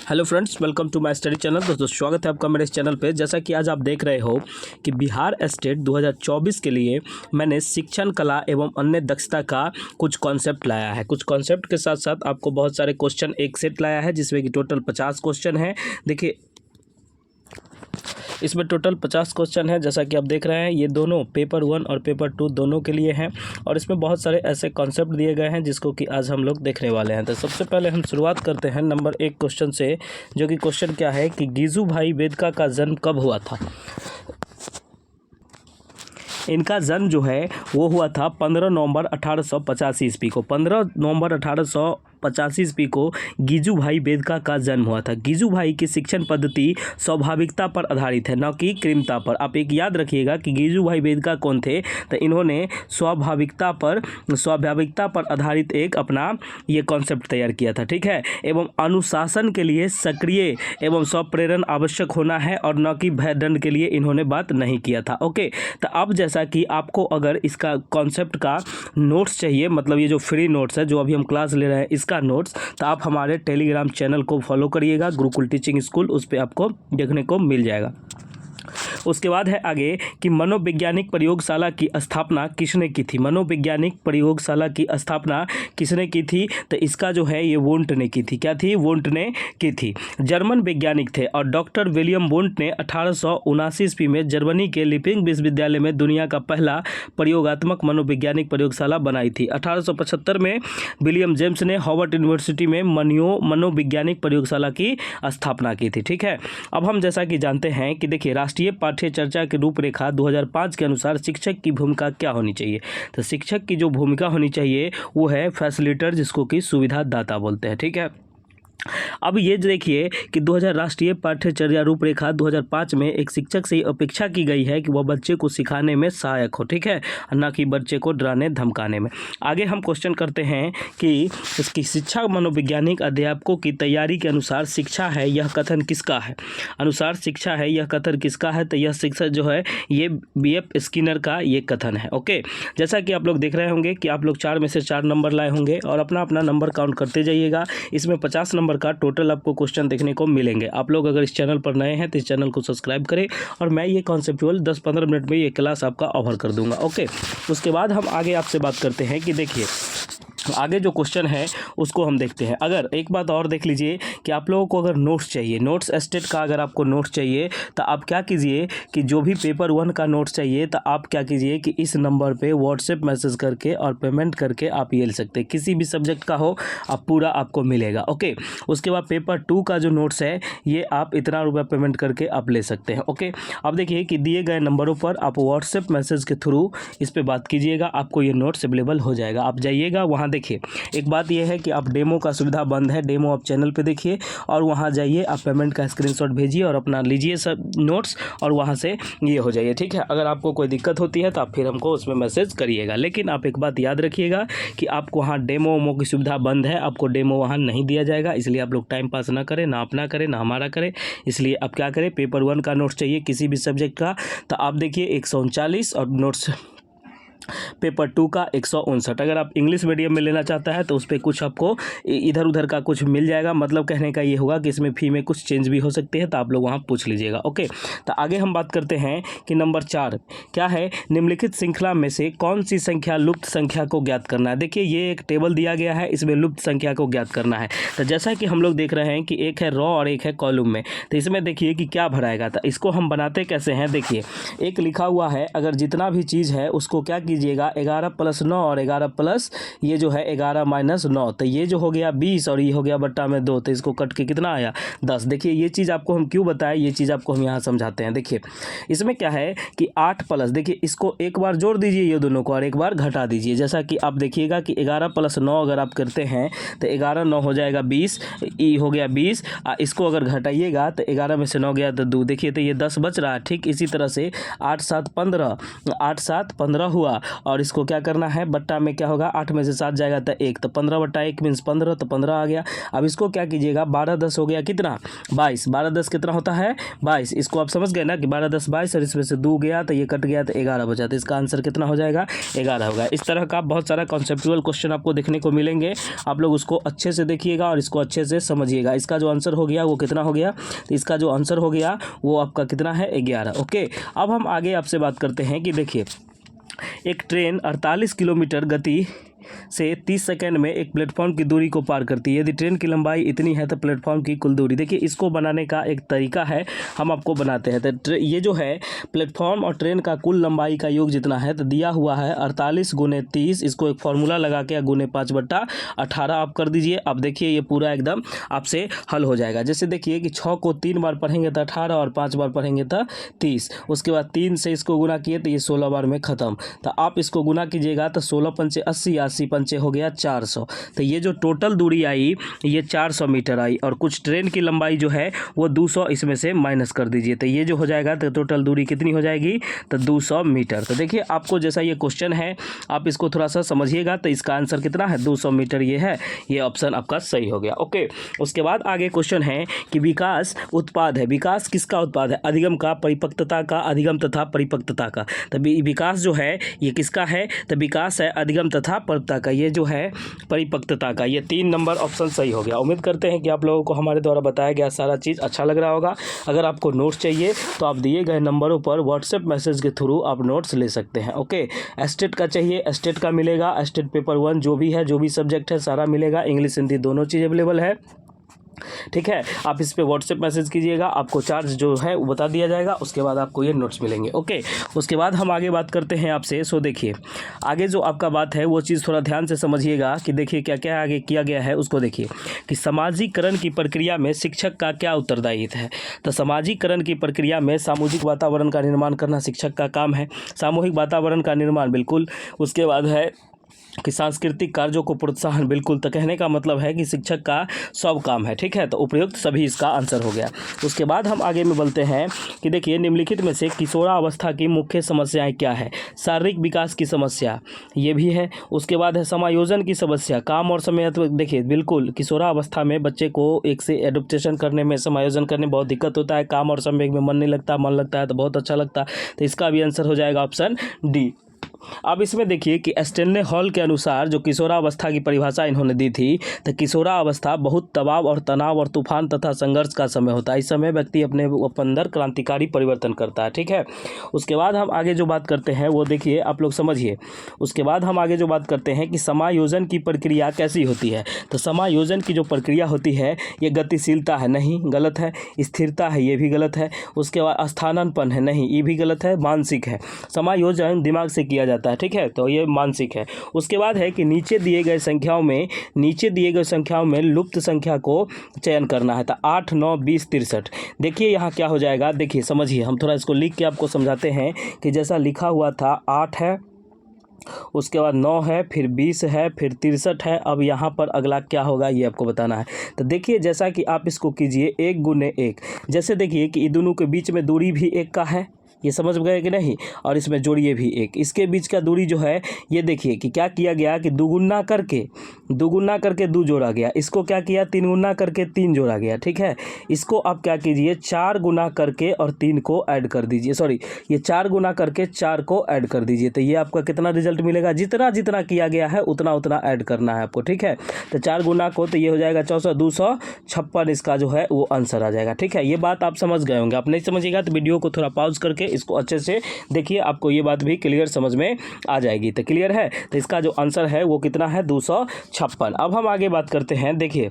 Hello friends, welcome to my study channel. दोस्तों स्वागत है आपका मेरे इस चैनल पे। जैसा कि आज आप देख रहे हो कि बिहार स्टेट 2024 के लिए मैंने शिक्षण कला एवं अन्य दक्षता का कुछ कॉन्सेप्ट लाया है। कुछ कॉन्सेप्ट के साथ साथ आपको बहुत सारे क्वेश्चन एक सेट लाया है, जिसमें कि टोटल 50 क्वेश्चन है। देखिए, इसमें टोटल 50 क्वेश्चन है। जैसा कि आप देख रहे हैं, ये दोनों पेपर 1 और पेपर 2 दोनों के लिए हैं और इसमें बहुत सारे ऐसे कॉन्सेप्ट दिए गए हैं जिसको कि आज हम लोग देखने वाले हैं। तो सबसे पहले हम शुरुआत करते हैं नंबर 1 क्वेश्चन से, जो कि क्वेश्चन क्या है कि गिजू भाई वेदका का जन्म कब हुआ था। इनका जन्म जो है वो हुआ था 15 नवंबर 1885 ईस्वी को। 15 नवंबर 1885 ईस्वी को गिजू भाई वेदका का जन्म हुआ था। गिजू भाई की शिक्षण पद्धति स्वाभाविकता पर आधारित है, न कि कृत्रिमता पर। आप एक याद रखिएगा कि गिजू भाई वेदका कौन थे, तो इन्होंने स्वाभाविकता पर आधारित एक अपना ये कॉन्सेप्ट तैयार किया था, ठीक है। एवं अनुशासन के लिए सक्रिय एवं स्वप्रेरण आवश्यक होना है और न कि भय दंड के लिए इन्होंने बात नहीं किया था। ओके, तो अब जैसा कि आपको अगर इसका कॉन्सेप्ट का नोट्स चाहिए, मतलब ये जो फ्री नोट्स है जो अभी हम क्लास ले रहे हैं इसका नोट्स, तो आप हमारे टेलीग्राम चैनल को फॉलो करिएगा, गुरुकुल टीचिंग स्कूल, उस पर आपको देखने को मिल जाएगा। उसके बाद है आगे कि मनोवैज्ञानिक प्रयोगशाला की स्थापना किसने की थी। मनोवैज्ञानिक प्रयोगशाला की स्थापना किसने की थी, तो इसका जो है ये वुंट ने की थी। क्या थी? वुंट ने की थी। जर्मन वैज्ञानिक थे और डॉक्टर विलियम वुंट ने 1879 ईस्वी में जर्मनी के लिपिंग विश्वविद्यालय में दुनिया का पहला प्रयोगात्मक मनोवैज्ञानिक प्रयोगशाला बनाई थी। 1875 में विलियम जेम्स ने हार्वर्ड यूनिवर्सिटी में मनोवैज्ञानिक प्रयोगशाला की स्थापना की थी, ठीक है। अब हम जैसा कि जानते हैं कि देखिए, राष्ट्रीय पाठ्य चर्चा की रूपरेखा 2005 के अनुसार शिक्षक की भूमिका क्या होनी चाहिए। तो शिक्षक की जो भूमिका होनी चाहिए वो है फैसिलिटेटर, जिसको कि सुविधा दाता बोलते हैं, ठीक है। अब ये देखिए कि 2000 राष्ट्रीय पाठ्यचर्या रूपरेखा 2005 में एक शिक्षक से अपेक्षा की गई है कि वह बच्चे को सिखाने में सहायक हो, ठीक है, न कि बच्चे को डराने धमकाने में। आगे हम क्वेश्चन करते हैं कि इसकी शिक्षा मनोवैज्ञानिक अध्यापकों की तैयारी के अनुसार शिक्षा है यह कथन किसका है। अनुसार शिक्षा है यह कथन किसका है, तो यह शिक्षक जो है ये BF स्किनर का ये कथन है। ओके, जैसा कि आप लोग देख रहे होंगे कि आप लोग 4 में से 4 नंबर लाए होंगे और अपना अपना नंबर काउंट करते जाइएगा। इसमें 50 नंबर का टोटल आपको क्वेश्चन देखने को मिलेंगे। आप लोग अगर इस चैनल पर नए हैं तो इस चैनल को सब्सक्राइब करें और मैं ये कॉन्सेप्चुअल 10-15 मिनट में ये क्लास आपका ओवर कर दूंगा। ओके, उसके बाद हम आगे आपसे बात करते हैं कि देखिए आगे जो क्वेश्चन है उसको हम देखते हैं। अगर एक बात और देख लीजिए कि आप लोगों को अगर नोट्स चाहिए, नोट्स स्टेट का अगर आपको नोट्स चाहिए, तो आप क्या कीजिए कि जो भी पेपर 1 का नोट्स चाहिए तो आप क्या कीजिए कि इस नंबर पे व्हाट्सएप मैसेज करके और पेमेंट करके आप ये ले सकते हैं। किसी भी सब्जेक्ट का हो आप पूरा आपको मिलेगा। ओके, उसके बाद पेपर 2 का जो नोट्स है ये आप इतना रुपया पेमेंट करके आप ले सकते हैं। ओके, अब देखिए कि दिए गए नंबरों पर आप व्हाट्सएप मैसेज के थ्रू इस पर बात कीजिएगा, आपको ये नोट्स अवेलेबल हो जाएगा। आप जाइएगा वहाँ, देखिए एक बात यह है कि आप डेमो का सुविधा बंद है, डेमो आप चैनल पे देखिए और वहाँ जाइए, आप पेमेंट का स्क्रीनशॉट भेजिए और अपना लीजिए सब नोट्स और वहाँ से ये हो जाइए, ठीक है। अगर आपको कोई दिक्कत होती है तो आप फिर हमको उसमें मैसेज करिएगा। लेकिन आप एक बात याद रखिएगा कि आपको वहाँ डेमो की सुविधा बंद है, आपको डेमो वहाँ नहीं दिया जाएगा। इसलिए आप लोग टाइम पास ना करें, ना अपना करें ना हमारा करें। इसलिए आप क्या करें, पेपर 1 का नोट्स चाहिए किसी भी सब्जेक्ट का तो आप देखिए 139 और नोट्स पेपर 2 का 159। अगर आप इंग्लिश मीडियम में लेना चाहता है तो उस पर कुछ आपको इधर उधर का कुछ मिल जाएगा। मतलब कहने का ये होगा कि इसमें फ़ी में कुछ चेंज भी हो सकते हैं, तो आप लोग वहाँ पूछ लीजिएगा। ओके, तो आगे हम बात करते हैं कि नंबर 4 क्या है। निम्नलिखित श्रृंखला में से कौन सी संख्या लुप्त संख्या को ज्ञात करना है। देखिए ये एक टेबल दिया गया है, इसमें लुप्त संख्या को ज्ञात करना है। तो जैसा कि हम लोग देख रहे हैं कि एक है रॉ और एक है कॉलम में, तो इसमें देखिए कि क्या भराएगा। तो इसको हम बनाते कैसे हैं, देखिए एक लिखा हुआ है, अगर जितना भी चीज़ है उसको क्या कीजिएगा 11 + 9 और 11 प्लस ये जो है 11 - 9, तो ये जो हो गया 20 और ये हो गया बट्टा में 2, तो इसको कट के कितना आया 10। देखिए ये चीज़ आपको हम क्यों बताएं, ये चीज़ आपको हम यहाँ समझाते हैं। देखिए इसमें क्या है कि 8 प्लस, देखिए इसको एक बार जोड़ दीजिए ये दोनों को और एक बार घटा दीजिए। जैसा कि आप देखिएगा कि 11 + 9 अगर आप करते हैं तो 11 9 हो जाएगा 20, ई हो गया 20, इसको अगर घटाइएगा तो 11 में से 9 गया तो 2, देखिए तो ये 10 बच रहा है। ठीक इसी तरह से 8 7 15 हुआ होगा और इसको क्या करना है, बट्टा में क्या होगा, 8 में से 7 जाएगा तो 1, तो 15/1 मीन्स 15, तो 15 आ गया। अब इसको क्या कीजिएगा, 12×10 हो गया कितना, 22, 12×10 कितना होता है 22। इसको आप समझ गए ना कि 12×10 22, और इसमें से 2 गया तो ये कट गया तो 11 बचा, तो इसका आंसर कितना हो जाएगा 11 होगा। इस तरह का बहुत सारा कॉन्सेप्चुअल क्वेश्चन आपको देखने को मिलेंगे, आप लोग उसको अच्छे से देखिएगा और इसको अच्छे से समझिएगा। इसका जो आंसर हो गया वो कितना हो गया, तो इसका जो आंसर हो गया वो आपका कितना है 11। ओके, अब हम आगे आपसे बात करते हैं कि देखिए एक ट्रेन 48 किलोमीटर गति से 30 सेकंड में एक प्लेटफॉर्म की दूरी को पार करती है। यदि ट्रेन की लंबाई इतनी है तो प्लेटफॉर्म की कुल दूरी, देखिए इसको बनाने का एक तरीका है, हम आपको बनाते हैं। तो ये जो है प्लेटफॉर्म और ट्रेन का कुल लंबाई का योग जितना है तो दिया हुआ है 48 × 30, इसको एक फार्मूला लगा के गुने 5/18 आप कर दीजिए। अब देखिए ये पूरा एकदम आपसे हल हो जाएगा। जैसे देखिए कि 6 को 3 बार पढ़ेंगे तो 18 और 5 बार पढ़ेंगे तो 30, उसके बाद 3 से इसको गुना किए तो ये 16 बार में ख़त्म। तो आप इसको गुना कीजिएगा तो 16×5 80, 80×5 हो गया 400। तो ये जो टोटल दूरी आई ये 400 मीटर आई, और कुछ ट्रेन की लंबाई जो है वो 200 इसमें से माइनस कर दीजिए, तो ये जो हो जाएगा तो टोटल दूरी कितनी हो जाएगी, तो 200 मीटर। तो देखिए आपको जैसा ये क्वेश्चन है आप इसको थोड़ा सा समझिएगा, तो इसका आंसर कितना है 200 मीटर ये है, ये ऑप्शन आपका सही हो गया। ओके, उसके बाद आगे क्वेश्चन है कि विकास उत्पाद है। विकास किसका उत्पाद है, अधिगम का, परिपक्वता का, अधिगम तथा परिपक्वता का। तो विकास जो है ये किसका है, तो विकास है अधिगम तथा परिपक्वता का, ये जो है परिपक्वता का। ये 3 नंबर ऑप्शन सही हो गया। उम्मीद करते हैं कि आप लोगों को हमारे द्वारा बताया गया सारा चीज़ अच्छा लग रहा होगा। अगर आपको नोट्स चाहिए तो आप दिए गए नंबरों पर व्हाट्सएप मैसेज के थ्रू आप नोट्स ले सकते हैं। ओके, एस्टेट का चाहिए, एस्टेट का मिलेगा, एस्टेट पेपर 1 जो भी है, जो भी सब्जेक्ट है सारा मिलेगा, इंग्लिश हिंदी दोनों चीज़ अवेलेबल है। ठीक है, आप इस पे व्हाट्सएप मैसेज कीजिएगा, आपको चार्ज जो है वो बता दिया जाएगा, उसके बाद आपको ये नोट्स मिलेंगे। ओके, उसके बाद हम आगे बात करते हैं आपसे। सो देखिए आगे जो आपका बात है वो चीज़ थोड़ा ध्यान से समझिएगा कि देखिए क्या क्या आगे किया गया है उसको देखिए कि सामाजिकरण की प्रक्रिया में शिक्षक का क्या उत्तरदायित्व है। तो सामाजिकरण की प्रक्रिया में सामूहिक वातावरण का निर्माण करना शिक्षक का काम है, सामूहिक वातावरण का निर्माण बिल्कुल। उसके बाद है कि सांस्कृतिक कार्यों को प्रोत्साहन, बिल्कुल। तो कहने का मतलब है कि शिक्षक का सब काम है। ठीक है, तो उपयुक्त सभी इसका आंसर हो गया। उसके बाद हम आगे में बोलते हैं कि देखिए निम्नलिखित में से किशोरावस्था की मुख्य समस्याएं क्या है। शारीरिक विकास की समस्या ये भी है, उसके बाद है समायोजन की समस्या, काम और समय। देखिए बिल्कुल किशोरावस्था में बच्चे को एक से एडोप्टेशन करने में, समायोजन करने में बहुत दिक्कत होता है, काम और समय में मन नहीं लगता, मन लगता है तो बहुत अच्छा लगता है। तो इसका भी आंसर हो जाएगा ऑप्शन डी। अब इसमें देखिए कि स्टैनले हॉल के अनुसार जो किशोरावस्था की परिभाषा इन्होंने दी थी, तो किशोरावस्था बहुत दबाव और तनाव और तूफान तथा संघर्ष का समय होता है। इस समय व्यक्ति अपने अंदर क्रांतिकारी परिवर्तन करता है। ठीक है, उसके बाद हम आगे जो बात करते हैं वो देखिए आप लोग समझिए। उसके बाद हम आगे जो बात करते हैं कि समायोजन की प्रक्रिया कैसी होती है। तो समायोजन की जो प्रक्रिया होती है ये गतिशीलता है, नहीं, गलत है। स्थिरता है, ये भी गलत है। उसके बाद स्थानांतरण है, नहीं, ये भी गलत है। मानसिक है, समायोजन दिमाग से किया जाता है। ठीक है, तो ये मानसिक है। उसके बाद है कि नीचे दिए गए संख्याओं में लुप्त संख्या को चयन करना है। तो 8, 9, 20, 63। देखिए यहाँ क्या हो जाएगा, देखिए समझिए, हम थोड़ा इसको लिख के आपको समझाते हैं कि जैसा लिखा हुआ था 8 है, उसके बाद 9 है, फिर 20 है, फिर 63 है। अब यहाँ पर अगला क्या होगा ये आपको बताना है। तो देखिए जैसा कि आप इसको कीजिए 1 × 1। जैसे देखिए कि इन दोनों के बीच में दूरी भी 1 का है, ये समझ गए कि नहीं, और इसमें जोड़िए भी 1। इसके बीच का दूरी जो है ये देखिए कि क्या किया गया कि दुगुना करके 2 जोड़ा गया। इसको क्या किया 3 गुना करके 3 जोड़ा गया। ठीक है, इसको आप क्या कीजिए 4 गुना करके और 3 को ऐड कर दीजिए, सॉरी ये 4 गुना करके 4 को ऐड कर दीजिए। तो ये आपका कितना रिजल्ट मिलेगा, जितना जितना किया गया है उतना उतना ऐड करना है आपको। ठीक है, तो 4 गुना को तो ये हो जाएगा 64, 256 इसका जो है वो आंसर आ जाएगा। ठीक है, ये बात आप समझ गए होंगे। आप नहीं समझिएगा तो वीडियो को थोड़ा पॉज करके इसको अच्छे से देखिए, आपको ये बात भी क्लियर समझ में आ जाएगी। तो क्लियर है, तो इसका जो आंसर है वो कितना है 256। अब हम आगे बात करते हैं, देखिए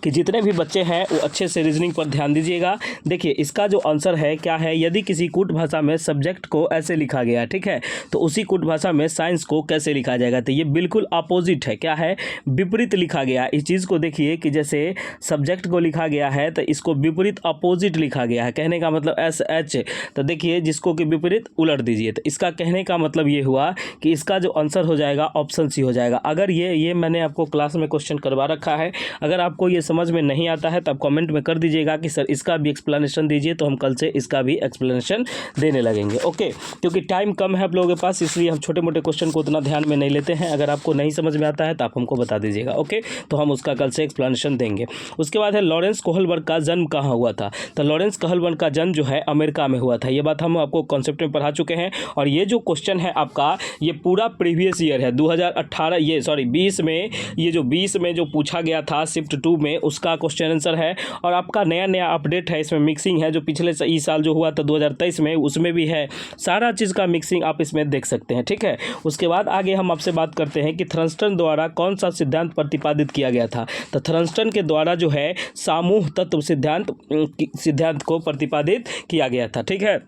कि जितने भी बच्चे हैं वो अच्छे से रीजनिंग पर ध्यान दीजिएगा। देखिए इसका जो आंसर है क्या है, यदि किसी कूट भाषा में सब्जेक्ट को ऐसे लिखा गया, ठीक है, तो उसी कूट भाषा में साइंस को कैसे लिखा जाएगा। तो ये बिल्कुल अपोजिट है, क्या है, विपरीत लिखा गया। इस चीज़ को देखिए कि जैसे सब्जेक्ट को लिखा गया है तो इसको विपरीत अपोजिट लिखा गया है। कहने का मतलब SH, तो देखिए जिसको कि विपरीत उलट दीजिए। तो इसका कहने का मतलब ये हुआ कि इसका जो आंसर हो जाएगा ऑप्शन सी हो जाएगा। अगर ये मैंने आपको क्लास में क्वेश्चन करवा रखा है, अगर आपको ये समझ में नहीं आता है तो आप कमेंट में कर दीजिएगा कि सर इसका भी एक्सप्लेनेशन दीजिए, तो हम कल से इसका भी एक्सप्लेनेशन देने लगेंगे। ओके, क्योंकि टाइम कम है आप लोगों के पास, इसलिए हम छोटे मोटे क्वेश्चन को उतना ध्यान में नहीं लेते हैं। अगर आपको नहीं समझ में आता है तो आप हमको बता दीजिएगा। ओके, तो हम उसका कल से एक्सप्लेनेशन देंगे। उसके बाद है लॉरेंस कोहलबर्ग का जन्म कहाँ हुआ था। तो लॉरेंस कोहलबर्ग का जन्म जो है अमेरिका में हुआ था। ये बात हम आपको कॉन्सेप्ट में पढ़ा चुके हैं। और ये जो क्वेश्चन है आपका, ये पूरा प्रीवियस ईयर है 2018, ये सॉरी 20 में, ये जो 20 में जो पूछा गया था शिफ्ट 2 में, उसका क्वेश्चन आंसर है। और आपका नया नया अपडेट है, इसमें मिक्सिंग है, जो पिछले इस साल जो हुआ था 2023 में, उसमें भी है। सारा चीज़ का मिक्सिंग आप इसमें देख सकते हैं। ठीक है, उसके बाद आगे हम आपसे बात करते हैं कि थर्स्टन द्वारा कौन सा सिद्धांत प्रतिपादित किया गया था। तो थर्स्टन के द्वारा जो है समूह तत्व सिद्धांत को प्रतिपादित किया गया था। ठीक है,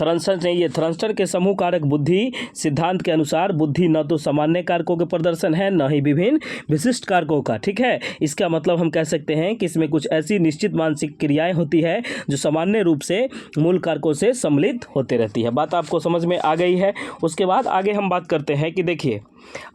थर्स्टन के समूह कारक बुद्धि सिद्धांत के अनुसार बुद्धि न तो सामान्य कारकों के प्रदर्शन है, न ही विभिन्न विशिष्ट कारकों का। ठीक है, इसका मतलब हम कह सकते हैं कि इसमें कुछ ऐसी निश्चित मानसिक क्रियाएं होती है जो सामान्य रूप से मूल कारकों से सम्मिलित होते रहती है। बात आपको समझ में आ गई है। उसके बाद आगे हम बात करते हैं कि देखिए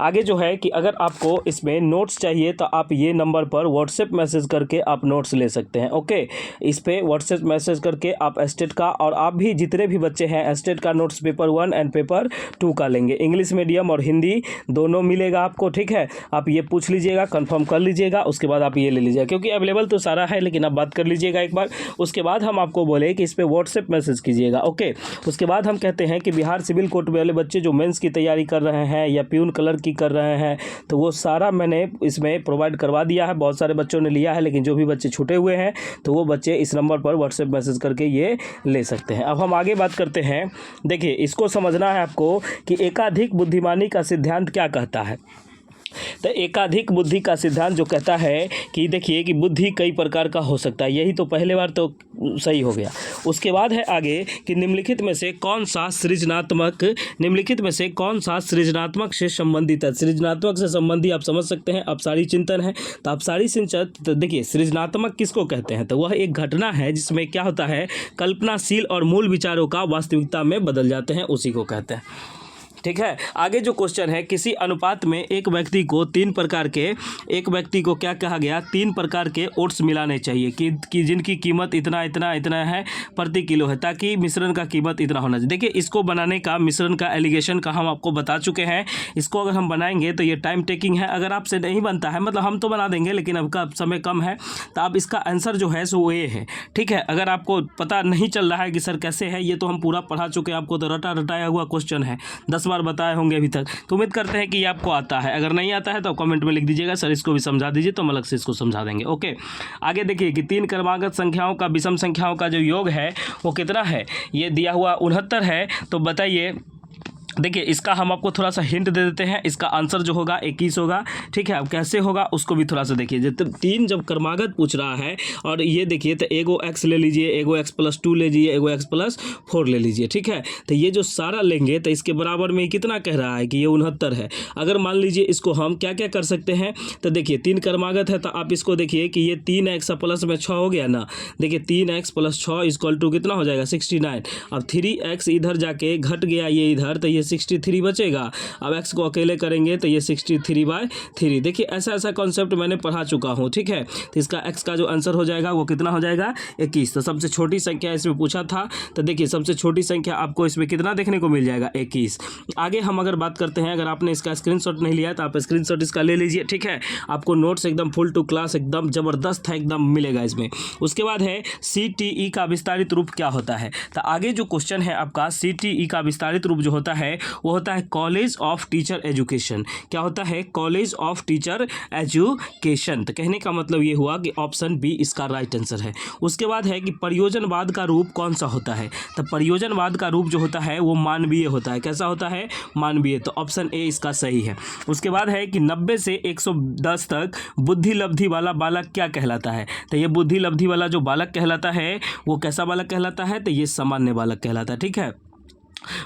आगे जो है कि अगर आपको इसमें नोट्स चाहिए तो आप ये नंबर पर व्हाट्सएप मैसेज करके आप नोट्स ले सकते हैं। ओके, इस पे व्हाट्सएप मैसेज करके आप एस्टेट का, और आप भी जितने भी बच्चे हैं एस्टेट का नोट्स पेपर 1 एंड पेपर 2 का लेंगे। इंग्लिश मीडियम और हिंदी दोनों मिलेगा आपको। ठीक है, आप ये पूछ लीजिएगा, कंफर्म कर लीजिएगा, उसके बाद आप ये ले लीजिएगा, क्योंकि अवेलेबल तो सारा है, लेकिन आप बात कर लीजिएगा एक बार। उसके बाद हम आपको बोले कि इस पर व्हाट्सएप मैसेज कीजिएगा। ओके, उसके बाद हम कहते हैं कि बिहार सिविल कोर्ट वाले बच्चे जो मेंस की तैयारी कर रहे हैं या प्यून कलर की कर रहे हैं, तो वो सारा मैंने इसमें प्रोवाइड करवा दिया है। बहुत सारे बच्चों ने लिया है, लेकिन जो भी बच्चे छूटे हुए हैं तो वो बच्चे इस नंबर पर व्हाट्सएप मैसेज करके ये ले सकते हैं। अब हम आगे बात करते हैं। देखिए, इसको समझना है आपको कि एकाधिक बुद्धिमानी का सिद्धांत क्या कहता है। तो एकाधिक बुद्धि का सिद्धांत जो कहता है कि देखिए कि बुद्धि कई प्रकार का हो सकता है। यही तो पहले बार तो सही हो गया। उसके बाद है आगे कि निम्नलिखित में से कौन सा सृजनात्मक से संबंधित है। सृजनात्मक से संबंधी आप समझ सकते हैं अपसारी चिंतन है। तो अपसारी चिंतन, तो देखिए सृजनात्मक किसको कहते हैं, तो वह एक घटना है जिसमें क्या होता है, कल्पनाशील और मूल विचारों का वास्तविकता में बदल जाते हैं, उसी को कहते हैं। ठीक है, आगे जो क्वेश्चन है, किसी अनुपात में एक व्यक्ति को क्या कहा गया, 3 प्रकार के ओट्स मिलाने चाहिए कि जिनकी कीमत इतना इतना इतना है प्रति किलो है, ताकि मिश्रण का कीमत इतना होना चाहिए। देखिए, इसको बनाने का, मिश्रण का एलिगेशन का हम आपको बता चुके हैं। इसको अगर हम बनाएंगे तो ये टाइम टेकिंग है। अगर आपसे नहीं बनता है, मतलब हम तो बना देंगे, लेकिन आपका समय कम है, तो आप इसका आंसर जो है सो वो ये है। ठीक है, अगर आपको पता नहीं चल रहा है कि सर कैसे है, ये तो हम पूरा पढ़ा चुके हैं आपको, तो रटाया हुआ क्वेश्चन है, 10 बार बताए होंगे अभी तक। तो उम्मीद करते हैं कि ये आपको आता है। अगर नहीं आता है तो कमेंट में लिख दीजिएगा, सर इसको भी समझा दीजिए, तो हम अलग से इसको समझा देंगे। ओके, आगे देखिए कि 3 क्रमागत संख्याओं का विषम संख्याओं का जो योग है वो कितना है, ये दिया हुआ 69 है। तो बताइए, देखिए इसका हम आपको थोड़ा सा हिंट दे देते हैं। इसका आंसर जो होगा 21 होगा। ठीक है, अब कैसे होगा उसको भी थोड़ा सा देखिए। जब 3 जब क्रमागत पूछ रहा है, और ये देखिए तो एगो x ले लीजिए, एगो x+2 ले लीजिए, एगो x+4 ले लीजिए। ठीक है, तो ये जो सारा लेंगे तो इसके बराबर में कितना कह रहा है कि ये 69 है। अगर मान लीजिए इसको हम क्या क्या कर सकते हैं, तो देखिए 3 क्रमागत है, तो आप इसको देखिए कि ये 3x प्लस में 6 हो गया ना। देखिए 3x + 6 = कितना हो जाएगा, 69। अब 3x इधर जाके घट गया ये इधर, तो ये 63 बचेगा। अब x को अकेले करेंगे तो ये 63/3। देखिए ऐसा कॉन्सेप्ट मैंने पढ़ा चुका हूँ। ठीक है, तो इसका x का जो आंसर हो जाएगा वो कितना हो जाएगा, 21। तो सबसे छोटी संख्या इसमें पूछा था, तो देखिए सबसे छोटी संख्या आपको इसमें कितना देखने को मिल जाएगा, 21। आगे हम अगर बात करते हैं, अगर आपने इसका स्क्रीनशॉट नहीं लिया तो आप स्क्रीनशॉट इसका ले लीजिए। ठीक है, आपको नोट्स एकदम फुल टू क्लास एकदम ज़बरदस्त है, एकदम मिलेगा इसमें। उसके बाद है CTE का विस्तारित रूप क्या होता है। तो आगे जो क्वेश्चन है आपका, CTE का विस्तारित रूप जो होता है वो होता है कॉलेज ऑफ टीचर एजुकेशन। क्या होता है, कॉलेज ऑफ टीचर एजुकेशन। तो कहने का मतलब ये हुआ कि ऑप्शन बी इसका राइट आंसर है। उसके बाद है कि प्रयोजनवाद का रूप कौन सा होता है। तो प्रयोजनवाद का रूप जो होता है वो मानवीय होता है। कैसा होता है, मानवीय। तो ऑप्शन ए इसका सही है। उसके बाद है कि 90 से 110 तक बुद्धि लब्धि वाला बालक क्या कहलाता है। तो ये बुद्धि लब्धि वाला जो बालक कहलाता है वो कैसा बालक कहलाता है, तो ये सामान्य बालक कहलाता है। ठीक है,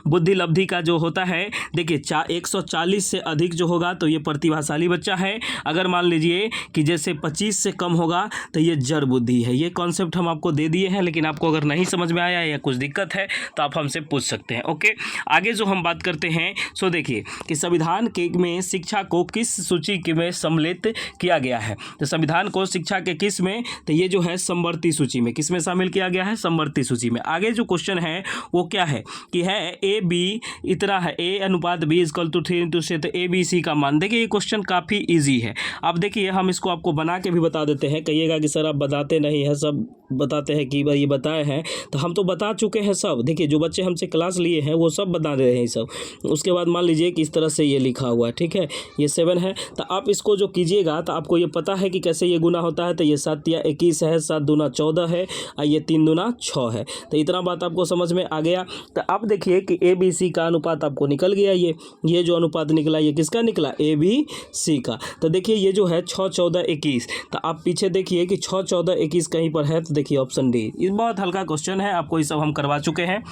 बुद्धि लब्धि का जो होता है देखिए 140 से अधिक जो होगा तो ये प्रतिभाशाली बच्चा है। अगर मान लीजिए कि जैसे 25 से कम होगा तो ये जड़ बुद्धि है। ये कॉन्सेप्ट हम आपको दे दिए हैं, लेकिन आपको अगर नहीं समझ में आया या कुछ दिक्कत है तो आप हमसे पूछ सकते हैं। ओके, आगे जो हम बात करते हैं सो देखिए कि संविधान के में शिक्षा को किस सूची के में सम्मिलित किया गया है। तो संविधान को शिक्षा के किस में, तो ये जो है समवर्ती सूची में, किस में शामिल किया गया है, समवर्ती सूची में। आगे जो क्वेश्चन है वो क्या है कि है ए बी इतना है, ए अनुपात बी इक्वल टू 3:6, तो ए बी सी का मान। देखिए ये क्वेश्चन काफ़ी इजी है। अब देखिए हम इसको आपको बना के भी बता देते हैं। कहिएगा कि सर आप बताते नहीं हैं, सब बताते हैं कि भाई ये बताए हैं, तो हम तो बता चुके हैं सब। देखिए जो बच्चे हमसे क्लास लिए हैं वो सब बता रहे हैं सब। उसके बाद मान लीजिए कि इस तरह से ये लिखा हुआ है, ठीक है, ये 7 है। तो आप इसको जो कीजिएगा तो आपको ये पता है कि कैसे ये गुना होता है। तो ये 7 या 21 है, 7 दूना 14 है और ये 3 दूना 6 है। तो इतना बात आपको समझ में आ गया। तो अब देखिए कि ए बी सी का अनुपात आपको निकल गया। ये जो अनुपात निकला ये किसका निकला, ए बी सी का। तो देखिए ये जो है 6, 14, 21, तो आप पीछे देखिए कि 6, 14, 21 कहीं पर है, तो देखिए ऑप्शन डी। ये बहुत हल्का क्वेश्चन है, आपको ये सब हम करवा चुके हैं।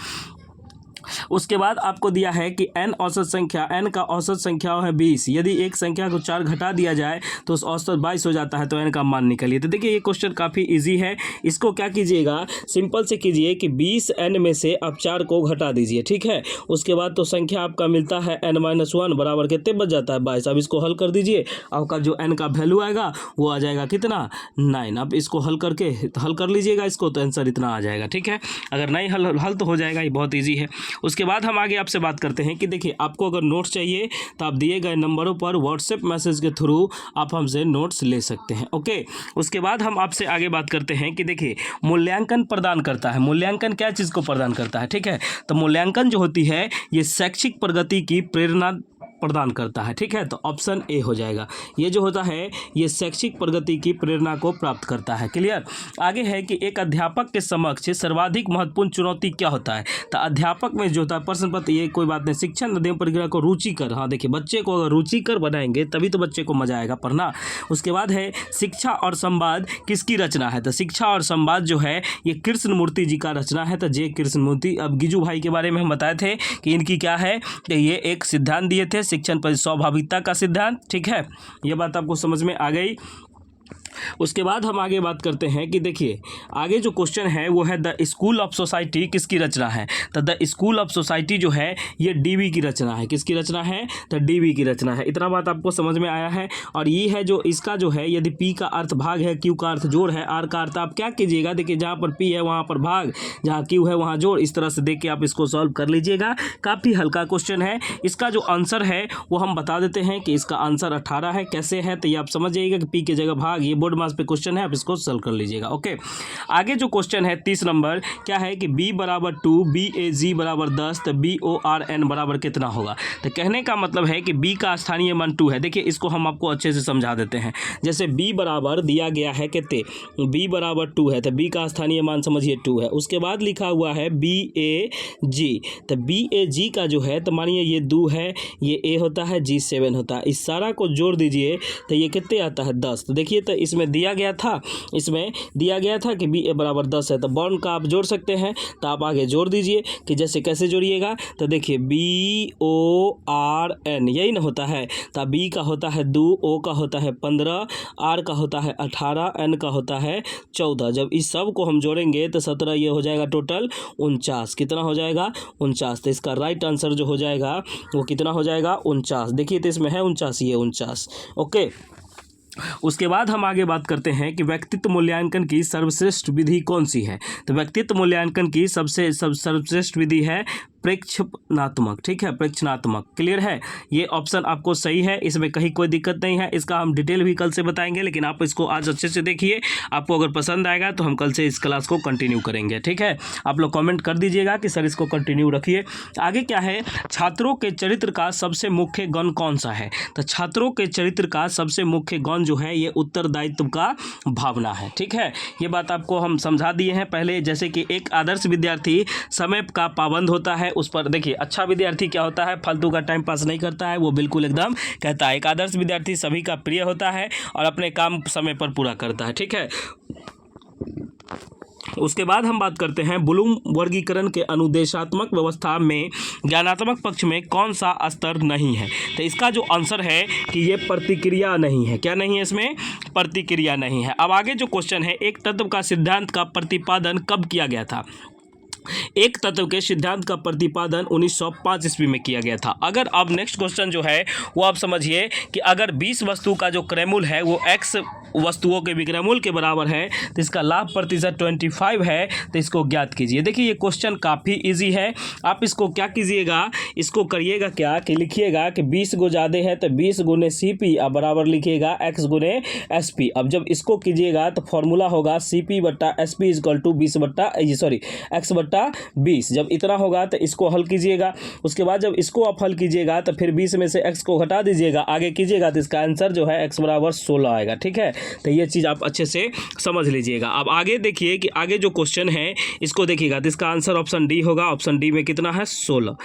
उसके बाद आपको दिया है कि n औसत संख्या, n का औसत संख्या है 20। यदि एक संख्या को 4 घटा दिया जाए तो उस औसत 22 हो जाता है, तो n का मान निकालिए। तो देखिए ये क्वेश्चन काफ़ी इजी है। इसको क्या कीजिएगा, सिंपल से कीजिए कि 20 n में से आप 4 को घटा दीजिए, ठीक है। उसके बाद तो संख्या आपका मिलता है n-1 बराबर कितने बच जाता है, 22। अब इसको हल कर दीजिए, आपका जो n का वैल्यू आएगा वो आ जाएगा कितना, 9। अब इसको हल करके हल कर लीजिएगा इसको, तो आंसर इतना आ जाएगा, ठीक है। अगर नहीं हल तो हो जाएगा, ये बहुत ईजी है। उसके बाद हम आगे आपसे बात करते हैं कि देखिए आपको अगर नोट्स चाहिए तो आप दिए गए नंबरों पर व्हाट्सएप मैसेज के थ्रू आप हमसे नोट्स ले सकते हैं। ओके, उसके बाद हम आपसे आगे बात करते हैं कि देखिए मूल्यांकन प्रदान करता है। मूल्यांकन क्या चीज़ को प्रदान करता है, ठीक है। तो मूल्यांकन जो होती है ये शैक्षिक प्रगति की प्रेरणा प्रदान करता है, ठीक है। तो ऑप्शन ए हो जाएगा। ये जो होता है ये शैक्षिक प्रगति की प्रेरणा को प्राप्त करता है। क्लियर। आगे है कि एक अध्यापक के समक्ष सर्वाधिक महत्वपूर्ण चुनौती क्या होता है। तो अध्यापक में जो होता है प्रश्न पत्र, ये कोई बात नहीं, शिक्षण अध्ययन प्रक्रिया को रुचिकर, हाँ देखिए बच्चे को अगर रुचिकर बनाएंगे तभी तो बच्चे को मजा आएगा पढ़ना। उसके बाद है शिक्षा और संवाद किसकी रचना है। तो शिक्षा और संवाद जो है ये कृष्णमूर्ति जी का रचना है। तो जे कृष्णमूर्ति। अब गिजू भाई के बारे में हम बताए थे कि इनकी क्या है, तो ये एक सिद्धांत दिए थे शिक्षण पर स्वाभाविकता का सिद्धांत, ठीक है। ये बात आपको समझ में आ गई। उसके बाद हम आगे बात करते हैं कि देखिए आगे जो क्वेश्चन है वो है द स्कूल ऑफ सोसाइटी किसकी रचना है। तो द स्कूल ऑफ सोसाइटी जो है ये डीवी की रचना है। किसकी रचना है, तो डीवी की रचना है। इतना बात आपको समझ में आया है। और ये है जो इसका जो है, यदि पी का अर्थ भाग है, क्यू का अर्थ जोड़ है, आर का अर्थ, आप क्या कीजिएगा, देखिए जहाँ पर पी है वहाँ पर भाग, जहाँ क्यू है वहाँ जोड़, इस तरह से देख के आप इसको सॉल्व कर लीजिएगा। काफ़ी हल्का क्वेश्चन है। इसका जो आंसर है वो हम बता देते हैं कि इसका आंसर 18 है। कैसे है, तो ये आप समझ जाइएगा कि पी की जगह भाग, ये बोर्ड मास पे क्वेश्चन है, आप इसको सॉल्व कर लीजिएगा। ओके, आगे जो क्वेश्चन है 30 नंबर क्या है कि b बराबर 2, BAG बराबर 10, तो BORN बराबर कितना होगा। तो कहने का मतलब है कि b का स्थानीय मान 2 है। देखिए इसको हम आपको अच्छे से समझा देते हैं। जैसे b बराबर दिया गया है कितने, b बराबर 2 है, तो b का स्थानीय मान समझिए 2 है। उसके बाद लिखा हुआ है BAG, तो BAG का जो है, तो मानिए ये 2 है, ये a होता है, g 7 होता है। इस सारा को जोड़ दीजिए तो ये कितने आता है, 10। तो देखिए तो इसमें दिया गया था कि बी ए बराबर 10 है, तो बॉन्ड का आप जोड़ सकते हैं। तो आप आगे जोड़ दीजिए कि जैसे कैसे जोड़िएगा, तो देखिए BORN यही ना होता है। तो बी का होता है 2, ओ का होता है 15, आर का होता है 18, एन का होता है 14। जब इस सब को हम जोड़ेंगे तो 17, ये हो जाएगा टोटल 49। कितना हो जाएगा, 49। तो इसका राइट आंसर जो हो जाएगा वो कितना हो जाएगा, 49। देखिए तो इसमें है 49, ये 49। ओके, उसके बाद हम आगे बात करते हैं कि व्यक्तित्व मूल्यांकन की सर्वश्रेष्ठ विधि कौन सी है। तो व्यक्तित्व मूल्यांकन की सर्वश्रेष्ठ विधि है प्रेक्षणात्मक, ठीक है, प्रेक्षणात्मक। क्लियर है, ये ऑप्शन आपको सही है, इसमें कहीं कोई दिक्कत नहीं है। इसका हम डिटेल भी कल से बताएंगे, लेकिन आप इसको आज अच्छे से देखिए। आपको अगर पसंद आएगा तो हम कल से इस क्लास को कंटिन्यू करेंगे, ठीक है। आप लोग कमेंट कर दीजिएगा कि सर इसको कंटिन्यू रखिए। आगे क्या है, छात्रों के चरित्र का सबसे मुख्य गुण कौन सा है। तो छात्रों के चरित्र का सबसे मुख्य गुण जो है ये उत्तरदायित्व का भावना है, ठीक है। ये बात आपको हम समझा दिए हैं पहले। जैसे कि एक आदर्श विद्यार्थी समय का पाबंद होता है, उस पर देखिए अच्छा विद्यार्थी क्या होता है, फालतू का टाइम पास नहीं करता है, वो बिल्कुल एकदम कहता है। एक आदर्श विद्यार्थी सभी का प्रिय होता है और अपने काम समय पर पूरा करता है, ठीक है। उसके बाद हम बात करते हैं ब्लूम वर्गीकरण के अनुदेशात्मक व्यवस्था में ज्ञानात्मक पक्ष में कौन सा स्तर नहीं है। तो इसका जो आंसर है कि ये प्रतिक्रिया नहीं है। क्या नहीं है इसमें? प्रतिक्रिया नहीं है। अब आगे जो क्वेश्चन है, एक तत्व का सिद्धांत का प्रतिपादन कब किया गया था? एक तत्व के सिद्धांत का प्रतिपादन 1905 ईस्वी में किया गया था। अगर अब नेक्स्ट क्वेश्चन जो है वो आप समझिए कि अगर 20 वस्तु का जो क्रयमूल्य है वो x वस्तुओं के विक्रयमूल्य के बराबर है तो इसका लाभ प्रतिशत 25 है, तो इसको ज्ञात कीजिए। देखिए ये क्वेश्चन काफ़ी इजी है। आप इसको क्या कीजिएगा, इसको करिएगा क्या कि लिखिएगा कि 20 गो ज़्यादा है तो 20 गुने CP अब बराबर लिखिएगा x गुने SP। अब जब इसको कीजिएगा तो फॉर्मूला होगा CP बट्टा SP इजकल टू 20 बट्टा x बट्टा 20। जब इतना होगा तो इसको हल कीजिएगा। उसके बाद जब इसको आप हल कीजिएगा तो फिर 20 में से x को घटा दीजिएगा, आगे कीजिएगा तो इसका आंसर जो है x बराबर 16 आएगा। ठीक है, तो ये चीज़ आप अच्छे से समझ लीजिएगा। अब आगे देखिए कि आगे जो क्वेश्चन है इसको देखिएगा तो इसका आंसर ऑप्शन डी होगा। ऑप्शन डी में कितना है? 16।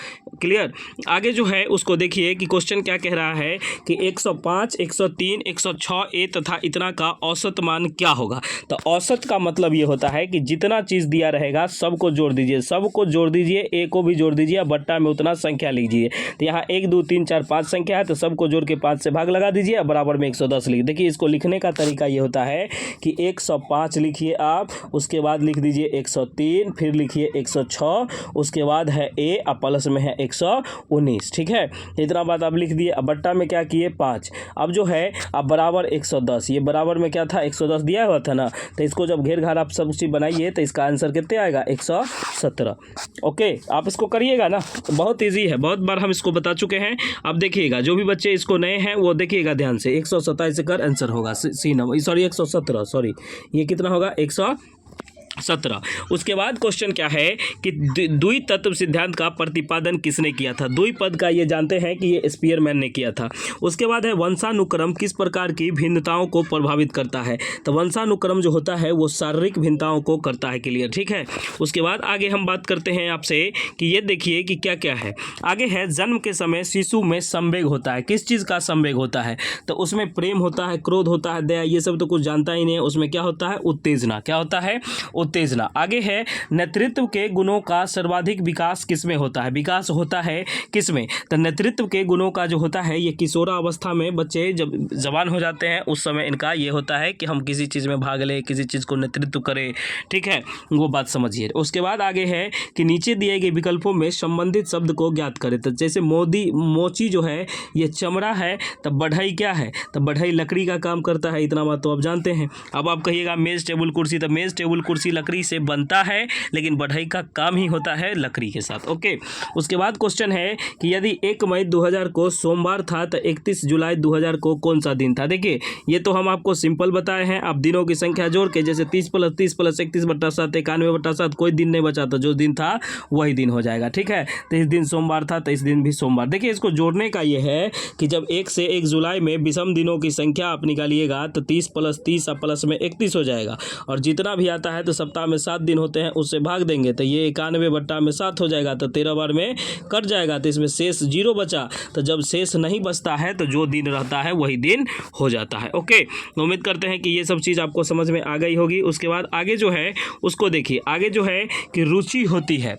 क्लियर। आगे जो है उसको देखिए कि क्वेश्चन क्या कह रहा है कि 105, 103, 106 ए तथा इतना का औसत मान क्या होगा। तो औसत का मतलब ये होता है कि जितना चीज़ दिया रहेगा सबको जोड़ दीजिए, सबको जोड़ दीजिए, ए को भी जोड़ दीजिए, बट्टा में उतना संख्या लीजिए। तो यहाँ 1 2 3 4 5 संख्या है तो सबको जोड़ के 5 से भाग लगा दीजिए, बराबर में 110 लिख। देखिए इसको लिखने का तरीका ये होता है कि 105 लिखिए आप, उसके बाद लिख दीजिए 103, फिर लिखिए 106, उसके बाद है ए और प्लस में है 119। ठीक है, इतना बात आप लिख दिए। अब बट्टा में क्या किए? 5। अब जो है अब बराबर 110, ये बराबर में क्या था? 110 दिया हुआ था ना, तो इसको जब घेर घार आप सब चीज़ बनाइए तो इसका आंसर कितने आएगा? 117। ओके, आप इसको करिएगा ना, बहुत इजी है, बहुत बार हम इसको बता चुके हैं। अब देखिएगा जो भी बच्चे इसको नए हैं वो देखिएगा ध्यान से, 127 से कर आंसर होगा सी नंबर, सॉरी 117, सॉरी ये कितना होगा? 117। उसके बाद क्वेश्चन क्या है कि द्वितत्व सिद्धांत का प्रतिपादन किसने किया था? द्विपद का ये जानते हैं कि ये स्पीयरमैन ने किया था। उसके बाद है वंशानुक्रम किस प्रकार की भिन्नताओं को प्रभावित करता है? तो वंशानुक्रम जो होता है वो शारीरिक भिन्नताओं को करता है। क्लियर। ठीक है, उसके बाद आगे हम बात करते हैं आपसे कि ये देखिए कि क्या क्या है। आगे है जन्म के समय शिशु में संवेग होता है। किस चीज़ का संवेग होता है? तो उसमें प्रेम होता है, क्रोध होता है, दया, ये सब तो कुछ जानता ही नहीं है। उसमें क्या होता है? उत्तेजना। क्या होता है? उत्तेजना। आगे है नेतृत्व के गुणों का सर्वाधिक विकास किसमें होता है? विकास होता है किसमें? तो नेतृत्व के गुणों का जो होता है ये किशोरावस्था में बच्चे जब जवान हो जाते हैं उस समय इनका ये होता है कि हम किसी चीज़ में भाग लें, किसी चीज़ को नेतृत्व करें। ठीक है, वो बात समझिए। उसके बाद आगे है कि नीचे दिए गए विकल्पों में संबंधित शब्द को ज्ञात करें। तो जैसे मोची जो है ये चमड़ा है, तब बढ़ई क्या है? तो बढ़ई लकड़ी का काम करता है, इतना बात तो आप जानते हैं। अब आप कहिएगा मेज टेबल कुर्सी, तो मेज टेबल कुर्सी लकड़ी से बनता है लेकिन बढ़ई का काम ही होता है लकड़ी के साथ। ओके, उसके बाद क्वेश्चन है कि यदि 1 मई 2000 को सोमवार था तो 31 जुलाई 2000 को कौन सा दिन था? देखिए ये तो हम आपको सिंपल बताए हैं। आप दिनों की संख्या जोड़ के जैसे 30 + 30 + 31/7 91/7 कोई दिन नहीं बचा, तो जो दिन था वही दिन हो जाएगा। ठीक है, तो इस दिन सोमवार था तो इस दिन भी सोमवार। देखिए इसको जोड़ने का ये है कि जब 1 से 1 जुलाई में विषम दिनों की संख्या आप निकालिएगा तो 30 + 30 और प्लस में 31 हो जाएगा, और जितना भी आता है तो सप्ताह में 7 दिन होते हैं उससे भाग देंगे तो ये 91/7 हो जाएगा, तो 13 बार में कट जाएगा, तो इसमें शेष 0 बचा। तो जब शेष नहीं बचता है तो जो दिन रहता है वही दिन हो जाता है। ओके, उम्मीद करते हैं कि ये सब चीज़ आपको समझ में आ गई होगी। उसके बाद आगे जो है उसको देखिए। आगे जो है कि रुचि होती है,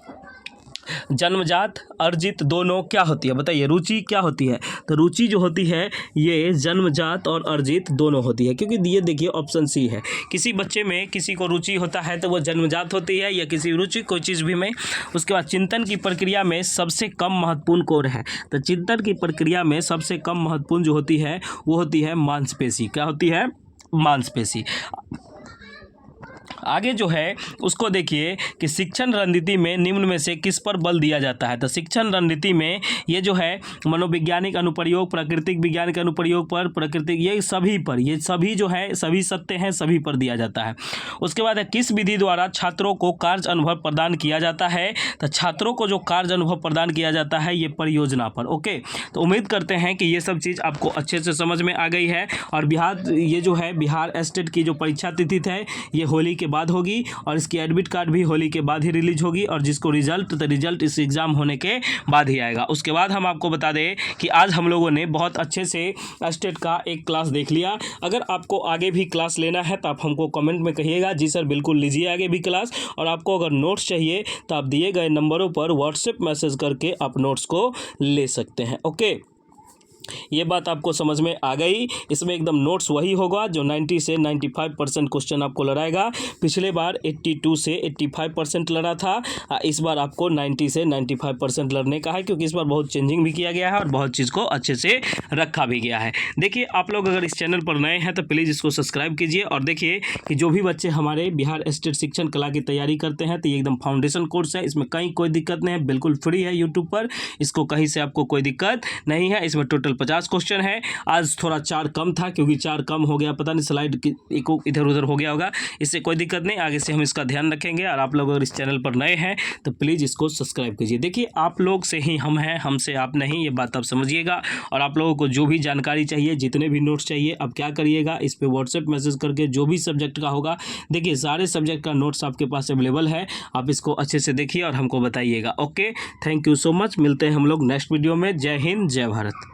जन्मजात अर्जित दोनों क्या होती है? बताइए रुचि क्या होती है? तो रुचि जो होती है ये जन्मजात और अर्जित दोनों होती है, क्योंकि ये देखिए ऑप्शन सी है। किसी बच्चे में किसी को रुचि होता है तो वो जन्मजात होती है, या किसी रुचि कोई चीज़ भी में। उसके बाद चिंतन की प्रक्रिया में सबसे कम महत्वपूर्ण कौन है? तो चिंतन की प्रक्रिया में सबसे कम महत्वपूर्ण जो होती है वो होती है मांसपेशी। क्या होती है? मांसपेशी। आगे जो है उसको देखिए कि शिक्षण रणनीति में निम्न में से किस पर बल दिया जाता है? तो शिक्षण रणनीति में ये जो है मनोवैज्ञानिक अनुप्रयोग, प्राकृतिक विज्ञान के अनुप्रयोग पर, प्राकृतिक, ये सभी पर, ये सभी जो है सभी सत्य हैं, सभी पर दिया जाता है। उसके बाद है किस विधि द्वारा छात्रों को कार्य अनुभव प्रदान किया जाता है? तो छात्रों को जो कार्य अनुभव प्रदान किया जाता है ये परियोजना पर। ओके, तो उम्मीद करते हैं कि ये सब चीज़ आपको अच्छे से समझ में आ गई है। और बिहार, ये जो है बिहार स्टेट की जो परीक्षा तिथि है ये होली के बाद होगी और इसकी एडमिट कार्ड भी होली के बाद ही रिलीज होगी और जिसको रिजल्ट इस एग्ज़ाम होने के बाद ही आएगा। उसके बाद हम आपको बता दें कि आज हम लोगों ने बहुत अच्छे से स्टेट का एक क्लास देख लिया। अगर आपको आगे भी क्लास लेना है तो आप हमको कमेंट में कहिएगा, जी सर बिल्कुल लीजिए आगे भी क्लास। और आपको अगर नोट्स चाहिए तो आप दिए गए नंबरों पर व्हाट्सएप मैसेज करके आप नोट्स को ले सकते हैं। ओके, ये बात आपको समझ में आ गई। इसमें एकदम नोट्स वही होगा जो 90 से 95% क्वेश्चन आपको लड़ाएगा। पिछले बार 82 से 85% लड़ा था, इस बार आपको 90 से 95% लड़ने का है, क्योंकि इस बार बहुत चेंजिंग भी किया गया है और बहुत चीज़ को अच्छे से रखा भी गया है। देखिए, आप लोग अगर इस चैनल पर नए हैं तो प्लीज़ इसको सब्सक्राइब कीजिए और देखिए कि जो भी बच्चे हमारे बिहार स्टेट शिक्षण कला की तैयारी करते हैं तो ये एकदम फाउंडेशन कोर्स है। इसमें कहीं कोई दिक्कत नहीं है, बिल्कुल फ्री है यूट्यूब पर, इसको कहीं से आपको कोई दिक्कत नहीं है। इसमें टोटल 50 क्वेश्चन है। आज थोड़ा 4 कम था क्योंकि 4 कम हो गया, पता नहीं स्लाइड इधर उधर हो गया होगा, इससे कोई दिक्कत नहीं, आगे से हम इसका ध्यान रखेंगे। और आप लोग अगर इस चैनल पर नए हैं तो प्लीज़ इसको सब्सक्राइब कीजिए। देखिए, आप लोग से ही हम हैं, हमसे आप नहीं, ये बात आप समझिएगा। और आप लोगों को जो भी जानकारी चाहिए, जितने भी नोट्स चाहिए, आप क्या करिएगा, इस पर व्हाट्सएप मैसेज करके जो भी सब्जेक्ट का होगा, देखिए सारे सब्जेक्ट का नोट्स आपके पास अवेलेबल है, आप इसको अच्छे से देखिए और हमको बताइएगा। Okay, thank you so much. मिलते हैं हम लोग नेक्स्ट वीडियो में। जय हिंद, जय भारत।